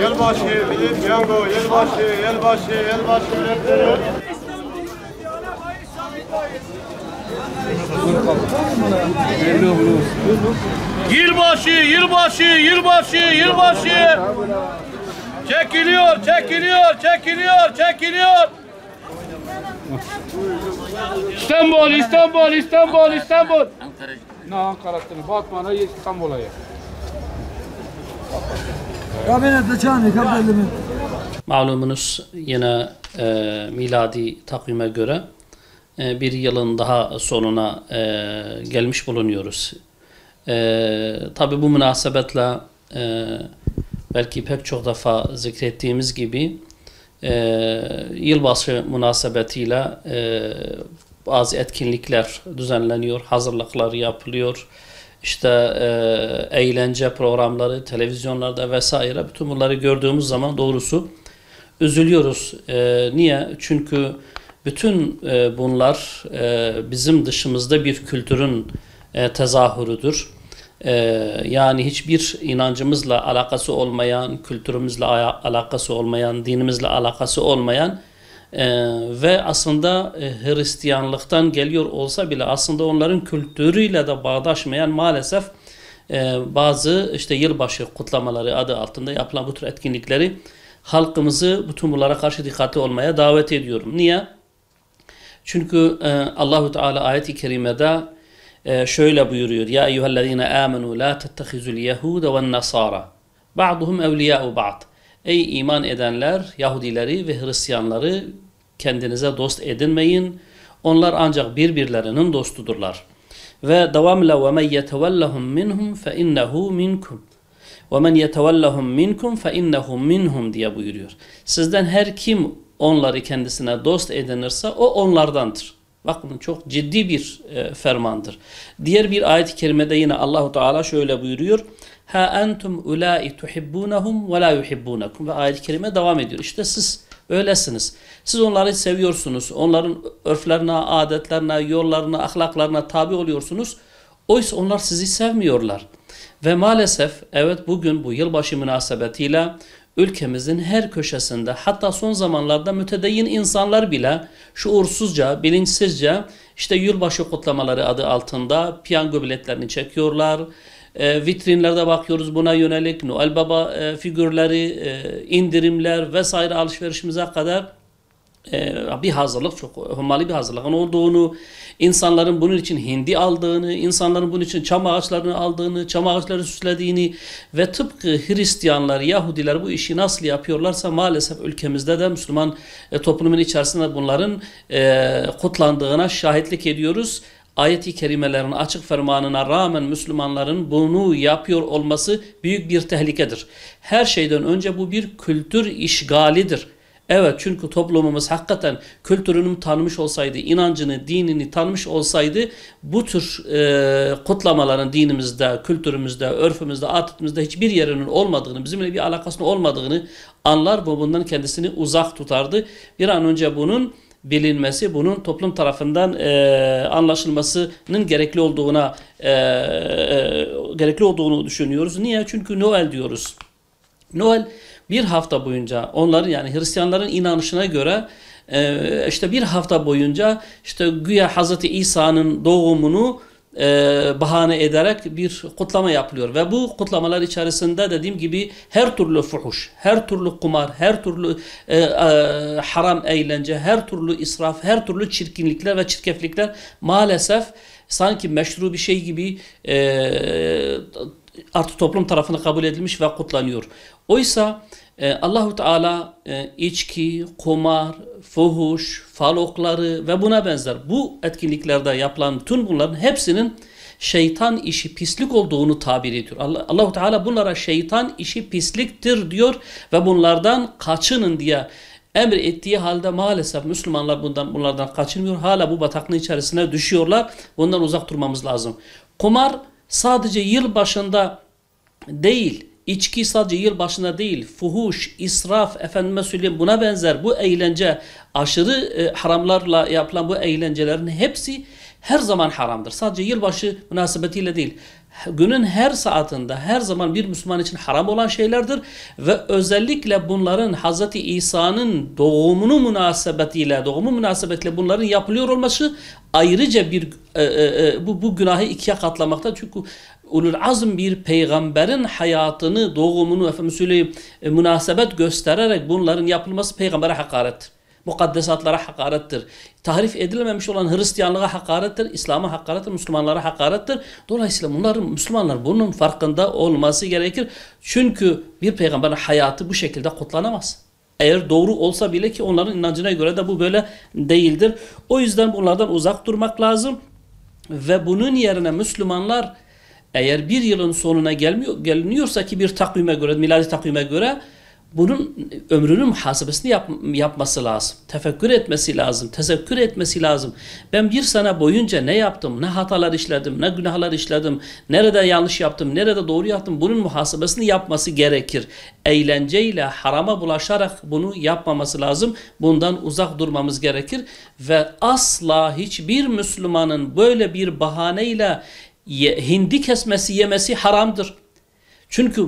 Yelbaşı, piyango, yelbaşı biletleri. Yılbaşı. Çekiliyor. İstanbul. Ne Ankara'sını, Batman'a, İstanbul'a. Malumunuz yine miladi takvime göre bir yılın daha sonuna gelmiş bulunuyoruz. Tabi bu münasebetle belki pek çok defa zikrettiğimiz gibi yılbaşı münasebetiyle bazı etkinlikler düzenleniyor, hazırlıklar yapılıyor. İşte eğlence programları, televizyonlarda vesaire, bütün bunları gördüğümüz zaman doğrusu üzülüyoruz. Niye? Çünkü bütün bunlar bizim dışımızda bir kültürün tezahürüdür. Yani hiçbir inancımızla alakası olmayan, kültürümüzle alakası olmayan, dinimizle alakası olmayan ve aslında Hristiyanlıktan geliyor olsa bile aslında onların kültürüyle de bağdaşmayan maalesef bazı işte yılbaşı kutlamaları adı altında yapılan bu tür etkinlikleri halkımızı bütün bunlara karşı dikkatli olmaya davet ediyorum. Niye? Çünkü Allahu Teala ayet-i kerimede şöyle buyuruyor: Ya eyyühellezine amenu la tettehizul yehude ve nasara ba'duhum evliya'u ba'd. Ey iman edenler, Yahudileri ve Hristiyanları kendinize dost edinmeyin. Onlar ancak birbirlerinin dostudurlar. Ve devamla ve men yetevellahum minhum fe innehu minkum. Ve men yetevellahum minkum fe innehu minhum diye buyuruyor. Sizden her kim onları kendisine dost edinirse o onlardandır. Bakın çok ciddi bir fermandır. Diğer bir ayet-i kerimede yine Allahu Teala şöyle buyuruyor: Ha entum ulai tuhibbunahum ve la yuhibbunakum. Ve ayet-i kerime devam ediyor. İşte siz öylesiniz. Siz onları seviyorsunuz. Onların örflerine, adetlerine, yollarına, ahlaklarına tabi oluyorsunuz. Oysa onlar sizi sevmiyorlar. Ve maalesef evet bugün bu yılbaşı münasebetiyle ülkemizin her köşesinde, hatta son zamanlarda mütedeyyin insanlar bile şuursuzca, bilinçsizce işte yılbaşı kutlamaları adı altında piyango biletlerini çekiyorlar. Vitrinlerde bakıyoruz buna yönelik Noel Baba figürleri, indirimler vesaire, alışverişimize kadar bir hazırlık, çok hummalı bir hazırlığın olduğunu, insanların bunun için hindi aldığını, insanların bunun için çam ağaçlarını aldığını, çam ağaçları süslediğini ve tıpkı Hristiyanlar, Yahudiler bu işi nasıl yapıyorlarsa maalesef ülkemizde de Müslüman toplumun içerisinde bunların kutlandığına şahitlik ediyoruz. Ayet-i kerimelerin açık fermanına rağmen Müslümanların bunu yapıyor olması büyük bir tehlikedir. Her şeyden önce bu bir kültür işgalidir. Evet, çünkü toplumumuz hakikaten kültürünü tanımış olsaydı, inancını, dinini tanımış olsaydı bu tür kutlamaların dinimizde, kültürümüzde, örfümüzde, adetimizde hiçbir yerinin olmadığını, bizimle bir alakasının olmadığını anlar ve bundan kendisini uzak tutardı. Bir an önce bunun bilinmesi, bunun toplum tarafından anlaşılmasının gerekli olduğunu düşünüyoruz. Niye? Çünkü Noel diyoruz. Noel bir hafta boyunca onların, yani Hristiyanların inanışına göre işte bir hafta boyunca işte güya Hazreti İsa'nın doğumunu bahane ederek bir kutlama yapılıyor. Ve bu kutlamalar içerisinde dediğim gibi her türlü fuhuş, her türlü kumar, her türlü haram eğlence, her türlü israf, her türlü çirkinlikler ve çirkeflikler maalesef sanki meşru bir şey gibi artık toplum tarafından kabul edilmiş ve kutlanıyor. Oysa Allahu Teala içki, kumar, fuhuş, fal okları ve buna benzer bu etkinliklerde yapılan tüm bunların hepsinin şeytan işi pislik olduğunu tabir ediyor. Allahu Teala bunlara şeytan işi pisliktir diyor ve bunlardan kaçının diye emrettiği halde maalesef Müslümanlar bunlardan kaçınmıyor. Hala bu bataklığın içerisine düşüyorlar. Bundan uzak durmamız lazım. Kumar sadece yıl başında değil, içki sadece yıl başında değil, fuhuş, israf, efendime söyleyeyim buna benzer bu eğlence, aşırı haramlarla yapılan bu eğlencelerin hepsi her zaman haramdır. Sadece yılbaşı münasebetiyle değil. Günün her saatinde her zaman bir Müslüman için haram olan şeylerdir ve özellikle bunların Hz. İsa'nın doğumu münasebetiyle bunların yapılıyor olması ayrıca bir bu günahı ikiye katlamakta. Çünkü ulul azm bir peygamberin hayatını, doğumunu efendim söyleyeyim münasebet göstererek bunların yapılması peygambere hakarettir. Mukaddesatlara hakarettir. Tahrif edilememiş olan Hristiyanlığa hakarettir, İslam'a hakarettir, Müslümanlara hakarettir. Dolayısıyla Müslümanlar bunun farkında olması gerekir. Çünkü bir peygamberin hayatı bu şekilde kutlanamaz. Eğer doğru olsa bile ki onların inancına göre de bu böyle değildir. O yüzden bunlardan uzak durmak lazım. Ve bunun yerine Müslümanlar eğer bir yılın sonuna geliniyorsa ki bir takvime göre, miladi takvime göre bunun ömrünün muhasebesini yapması lazım. Tefekkür etmesi lazım. Tezekkür etmesi lazım. Ben bir sene boyunca ne yaptım? Ne hatalar işledim? Ne günahlar işledim? Nerede yanlış yaptım? Nerede doğru yaptım? Bunun muhasebesini yapması gerekir. Eğlenceyle, harama bulaşarak bunu yapmaması lazım. Bundan uzak durmamız gerekir. Ve asla hiçbir Müslümanın böyle bir bahaneyle hindi kesmesi, yemesi haramdır. Çünkü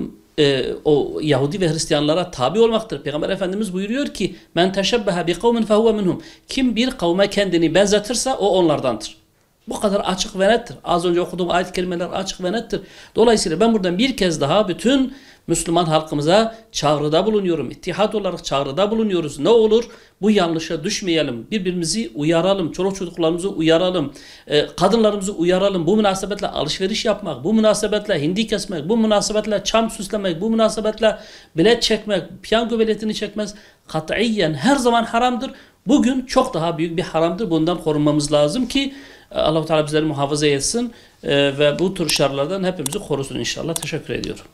o Yahudi ve Hristiyanlara tabi olmaktır. Peygamber Efendimiz buyuruyor ki men teşebbehe bi kavmin fehuve minhum. Kim bir kavme kendini benzetirse o onlardandır. Bu kadar açık ve nettir. Az önce okuduğum ayet kelimeler açık ve nettir. Dolayısıyla ben buradan bir kez daha bütün Müslüman halkımıza çağrıda bulunuyorum. İttihat olarak çağrıda bulunuyoruz. Ne olur bu yanlışa düşmeyelim. Birbirimizi uyaralım. Çoluk çocuklarımızı uyaralım. Kadınlarımızı uyaralım. Bu münasebetle alışveriş yapmak, bu münasebetle hindi kesmek, bu münasebetle çam süslemek, bu münasebetle bilet çekmek, piyango biletini çekmez. Katiyen her zaman haramdır. Bugün çok daha büyük bir haramdır. Bundan korunmamız lazım ki Allah-u Teala bizleri muhafaza etsin ve bu tür şerlerden hepimizi korusun inşallah. Teşekkür ediyorum.